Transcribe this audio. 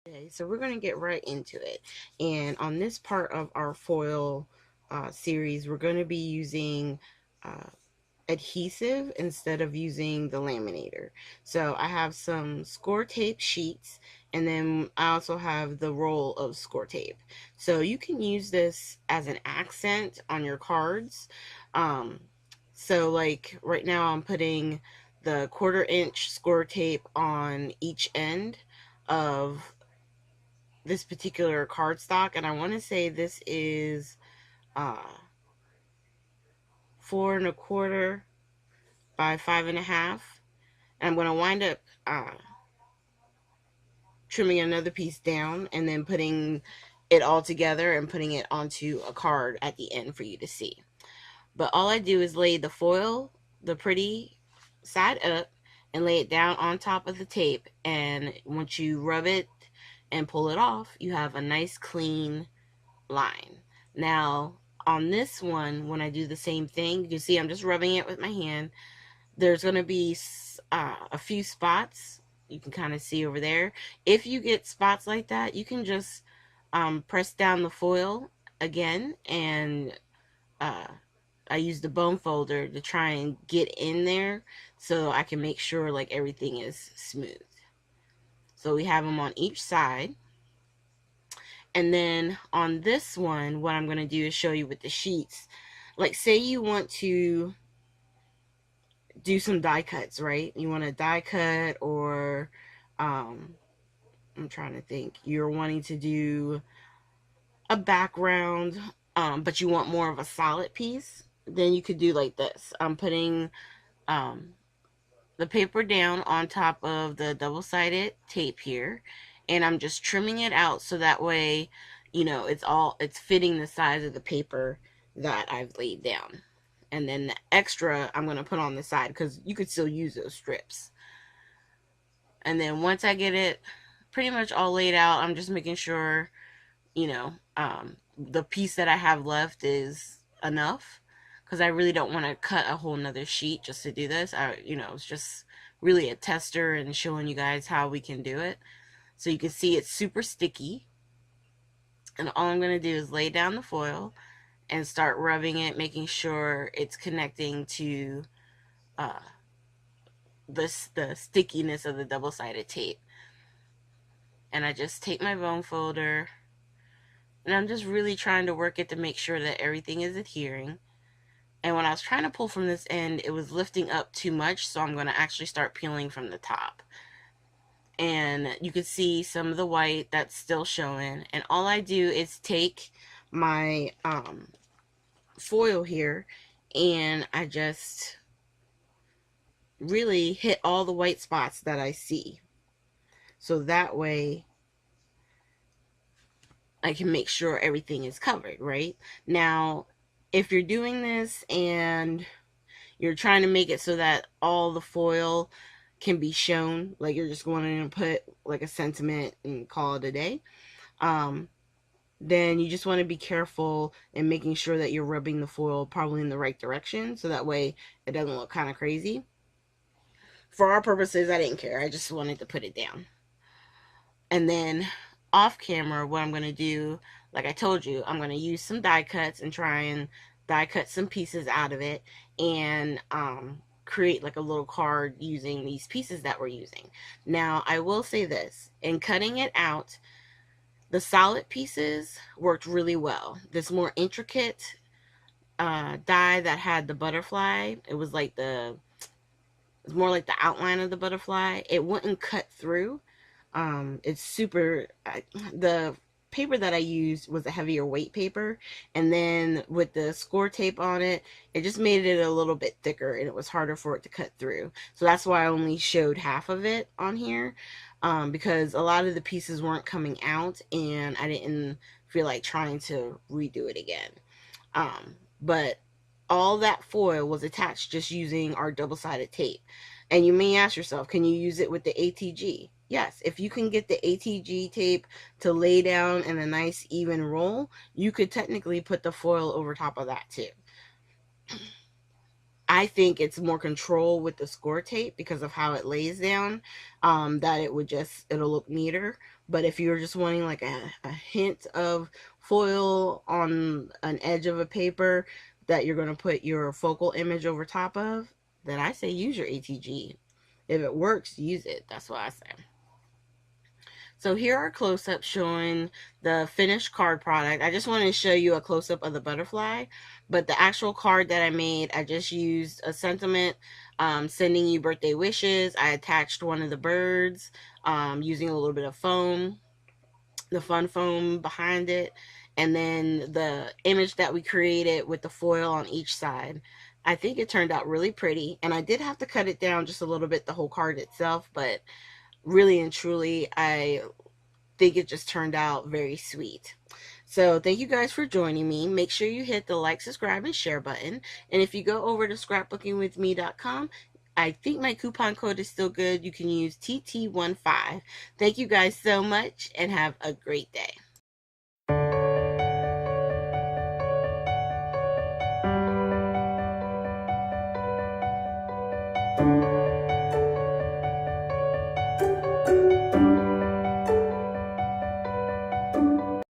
Okay, so we're going to get right into it. And on this part of our foil series, we're going to be using uh, adhesive instead of using the laminator. So I have some score tape sheets, and then I also have the roll of score tape. So you can use this as an accent on your cards. Um, so like right now I'm putting the 1/4 inch score tape on each end of this particular cardstock, and I want to say this is 4 1/4 by 5 1/2. And I'm going to wind up trimming another piece down and then putting it all together and putting it onto a card at the end for you to see. But all I do is lay the foil, the pretty side up, and lay it down on top of the tape, and once you rub it and pull it off, you have a nice clean line. Now, on this one, when I do the same thing, you can see I'm just rubbing it with my hand. There's going to be a few spots. You can kind of see over there. If you get spots like that, you can just press down the foil again, and uh, I use the bone folder to try and get in there so I can make sure like everything is smooth. So we have them on each side. And then on this one, what I'm going to do is show you with the sheets. Like, say you want to do some die cuts, right? You want to die cut, or I'm trying to think. You're wanting to do a background, but you want more of a solid piece. Then you could do like this. I'm putting um, the paper down on top of the double-sided tape here, and I'm just trimming it out so that way, you know, it's fitting the size of the paper that I've laid down. And then the extra I'm going to put on the side because you could still use those strips. And then once I get it pretty much all laid out, I'm just making sure, you know, the piece that I have left is enough, because I really don't want to cut a whole nother sheet just to do this. It's just really a tester and showing you guys how we can do it. So you can see it's super sticky. And all I'm going to do is lay down the foil and start rubbing it, making sure it's connecting to uh, the stickiness of the double-sided tape. And I just take my bone folder, and I'm just really trying to work it to make sure that everything is adhering. And when I was trying to pull from this end, it was lifting up too much, so I'm going to actually start peeling from the top. And you can see some of the white that's still showing. And all I do is take my foil here, and I just really hit all the white spots that I see. So that way I can make sure everything is covered, right? Now, if you're doing this and you're trying to make it so that all the foil can be shown, like you're just going to put like a sentiment and call it a day, then you just want to be careful in making sure that you're rubbing the foil probably in the right direction, so that way it doesn't look kind of crazy. For our purposes, I didn't care. I just wanted to put it down. And then off camera, what I'm going to do, like I told you, I'm going to use some die cuts and try and die cut some pieces out of it, and create like a little card using these pieces that we're using. Now, I will say this, in cutting it out, the solid pieces worked really well. This more intricate die that had the butterfly, it was more like the outline of the butterfly. It wouldn't cut through. It's super, the paper that I used was a heavier weight paper, and then with the score tape on it, it just made it a little bit thicker, and it was harder for it to cut through. So that's why I only showed half of it on here, because a lot of the pieces weren't coming out, and I didn't feel like trying to redo it again. But all that foil was attached just using our double-sided tape. And you may ask yourself, can you use it with the ATG? Yes, if you can get the ATG tape to lay down in a nice even roll, you could technically put the foil over top of that too. I think it's more control with the score tape because of how it lays down, that it'll look neater. But if you're just wanting like a hint of foil on an edge of a paper that you're going to put your focal image over top of, then I say use your ATG. If it works, use it. That's what I say. So here are close-ups showing the finished card product. I just wanted to show you a close-up of the butterfly, but the actual card that I made, I just used a sentiment, sending you birthday wishes. I attached one of the birds using a little bit of foam, the fun foam behind it, and then the image that we created with the foil on each side. I think it turned out really pretty, and I did have to cut it down just a little bit, the whole card itself, but really and truly, I think it just turned out very sweet. So thank you guys for joining me. Make sure you hit the like, subscribe, and share button. And if you go over to scrapbookingwithme.com, I think my coupon code is still good. You can use TT15. Thank you guys so much and have a great day.